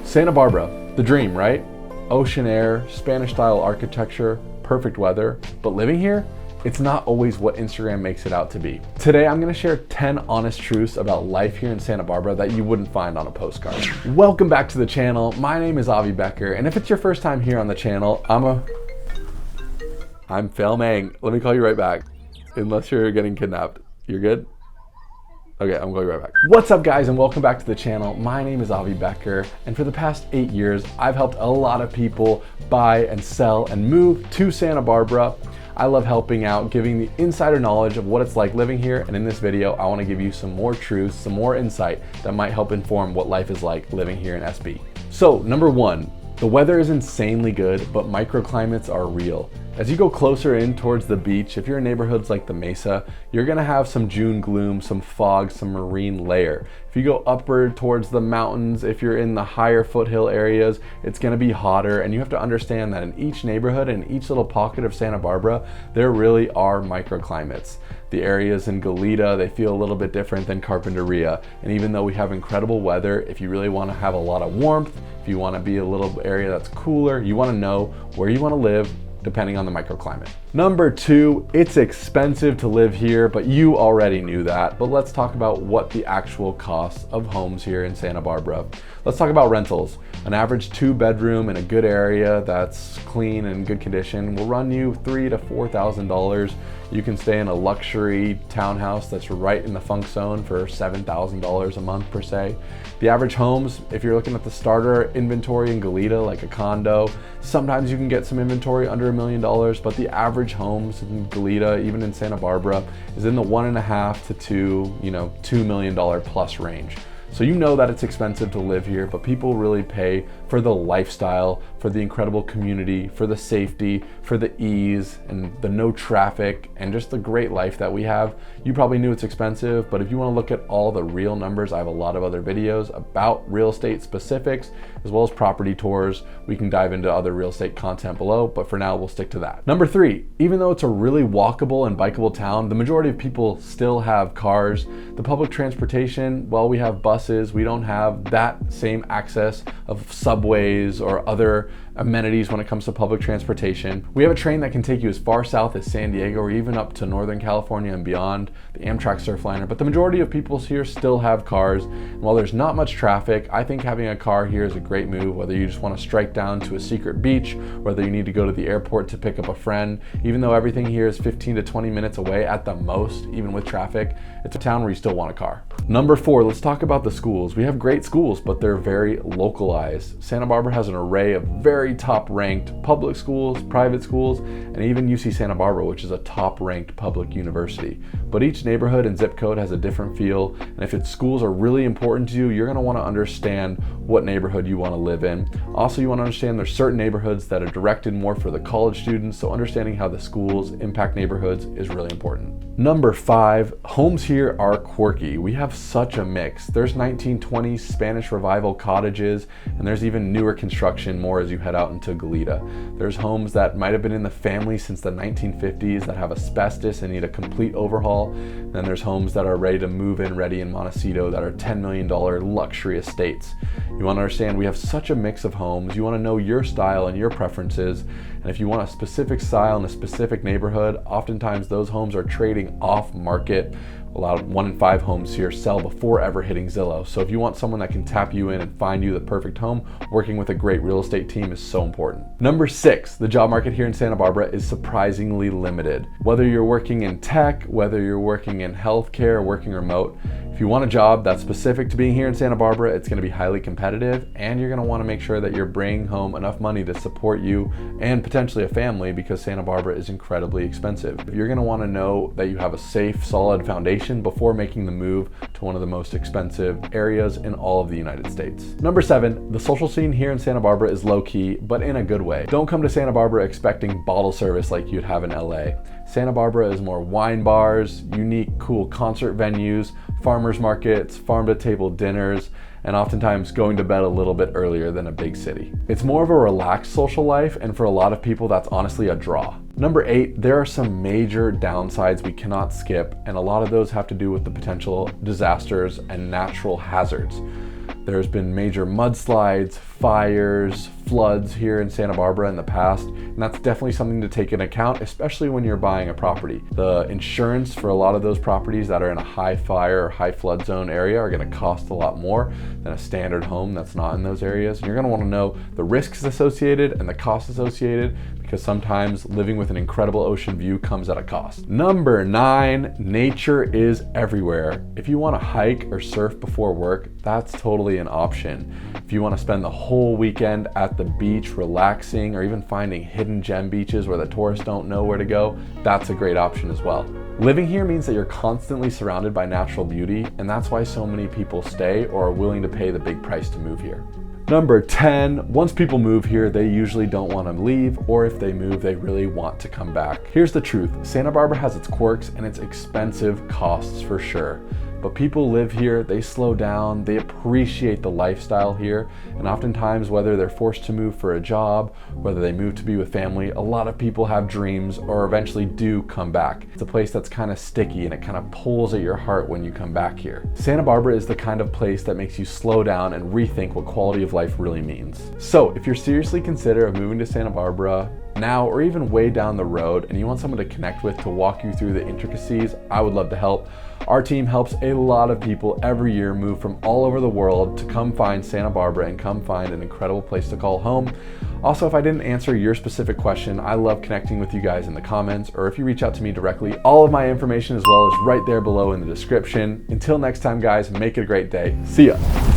Santa Barbara, the dream, right? Ocean air, Spanish-style architecture, perfect weather, but living here, it's not always what Instagram makes it out to be. Today, I'm gonna share 10 honest truths about life here in Santa Barbara that you wouldn't find on a postcard. Welcome back to the channel. My name is Becker, and if it's your first time here on the channel, I'm filming. Let me call you right back. Unless you're getting kidnapped. You're good? Okay, I'm going right back. What's up, guys, and welcome back to the channel. My name is Becker, and for the past 8 years, I've helped a lot of people buy and sell and move to Santa Barbara. I love helping out, giving the insider knowledge of what it's like living here, and in this video, I wanna give you some more truths, some more insight that might help inform what life is like living here in SB. So, number one, the weather is insanely good, but microclimates are real. As you go closer in towards the beach, if you're in neighborhoods like the Mesa, you're gonna have some June gloom, some fog, some marine layer. If you go upward towards the mountains, if you're in the higher foothill areas, it's gonna be hotter, and you have to understand that in each neighborhood and each little pocket of Santa Barbara, there really are microclimates. The areas in Goleta, they feel a little bit different than Carpinteria. And even though we have incredible weather, if you really wanna have a lot of warmth, if you wanna be a little area that's cooler, you wanna know where you wanna live, depending on the microclimate. Number two, it's expensive to live here, but you already knew that. But let's talk about what the actual costs of homes here in Santa Barbara. Let's talk about rentals. An average 2-bedroom in a good area that's clean and good condition will run you $3,000 to $4,000. You can stay in a luxury townhouse that's right in the funk zone for $7,000 a month per se. The average homes, if you're looking at the starter inventory in Goleta, like a condo, sometimes you can get some inventory under $1 million, but the average homes in Goleta, even in Santa Barbara, is in the $1.5 to $2 million plus range. So you know that it's expensive to live here, but people really pay for the lifestyle, for the incredible community, for the safety, for the ease, and the no traffic, and just the great life that we have. You probably knew it's expensive, but if you want to look at all the real numbers, I have a lot of other videos about real estate specifics, as well as property tours. We can dive into other real estate content below, but for now, we'll stick to that. Number three, even though it's a really walkable and bikeable town, the majority of people still have cars. The public transportation, well, we have buses, we don't have that same access of subways or other amenities when it comes to public transportation. We have a train that can take you as far south as San Diego or even up to Northern California and beyond, the Amtrak Surfliner, but the majority of people here still have cars. And while there's not much traffic, I think having a car here is a great move, whether you just want to strike down to a secret beach, whether you need to go to the airport to pick up a friend. Even though everything here is 15 to 20 minutes away at the most, even with traffic, it's a town where you still want a car. Number four, let's talk about the schools. We have great schools, but they're very localized. Santa Barbara has an array of very top-ranked public schools, private schools, and even UC Santa Barbara, which is a top-ranked public university. But each neighborhood and zip code has a different feel, and if its schools are really important to you, you're gonna wanna understand what neighborhood you wanna live in. Also, you wanna understand there's certain neighborhoods that are directed more for the college students, so understanding how the schools impact neighborhoods is really important. Number five, homes here are quirky. We have such a mix. There's 1920s Spanish Revival cottages, and there's even newer construction more as you head out into Goleta. There's homes that might have been in the family since the 1950s that have asbestos and need a complete overhaul. Then there's homes that are ready to move in ready in Montecito that are $10 million luxury estates. You want to understand we have such a mix of homes. You want to know your style and your preferences. And if you want a specific style in a specific neighborhood, oftentimes those homes are trading off market. About 1 in 5 homes here sell before ever hitting Zillow. So if you want someone that can tap you in and find you the perfect home, working with a great real estate team is so important. Number six, the job market here in Santa Barbara is surprisingly limited. Whether you're working in tech, whether you're working in healthcare, working remote, if you want a job that's specific to being here in Santa Barbara, it's gonna be highly competitive, and you're gonna wanna make sure that you're bringing home enough money to support you and potentially a family, because Santa Barbara is incredibly expensive. You're gonna wanna know that you have a safe, solid foundation before making the move to one of the most expensive areas in all of the United States. Number seven, the social scene here in Santa Barbara is low key, but in a good way. Don't come to Santa Barbara expecting bottle service like you'd have in LA. Santa Barbara is more wine bars, unique, cool concert venues, farmers markets, farm-to-table dinners, and oftentimes going to bed a little bit earlier than a big city. It's more of a relaxed social life, and for a lot of people, that's honestly a draw. Number 8, there are some major downsides we cannot skip, and a lot of those have to do with the potential disasters and natural hazards. There's been major mudslides, fires, floods here in Santa Barbara in the past, and that's definitely something to take into account, especially when you're buying a property. The insurance for a lot of those properties that are in a high fire or high flood zone area are going to cost a lot more than a standard home that's not in those areas. And you're going to want to know the risks associated and the costs associated, because sometimes living with an incredible ocean view comes at a cost. Number 9, nature is everywhere. If you want to hike or surf before work, that's totally an option. If you want to spend the whole weekend at the beach relaxing, or even finding hidden gem beaches where the tourists don't know where to go, that's a great option as well. Living here means that you're constantly surrounded by natural beauty, and that's why so many people stay or are willing to pay the big price to move here. Number 10, once people move here, they usually don't want to leave, or if they move, they really want to come back. Here's the truth, Santa Barbara has its quirks and its expensive costs for sure. But people live here, they slow down, they appreciate the lifestyle here, and oftentimes whether they're forced to move for a job, whether they move to be with family, a lot of people have dreams or eventually do come back. It's a place that's kind of sticky and it kind of pulls at your heart when you come back here. Santa Barbara is the kind of place that makes you slow down and rethink what quality of life really means. So if you're seriously considering moving to Santa Barbara now or even way down the road and you want someone to connect with to walk you through the intricacies, I would love to help. Our team helps a lot of people every year move from all over the world to come find Santa Barbara and come find an incredible place to call home. Also, if I didn't answer your specific question, I love connecting with you guys in the comments, or if you reach out to me directly. All of my information as well is right there below in the description. Until next time, guys, make it a great day. See ya.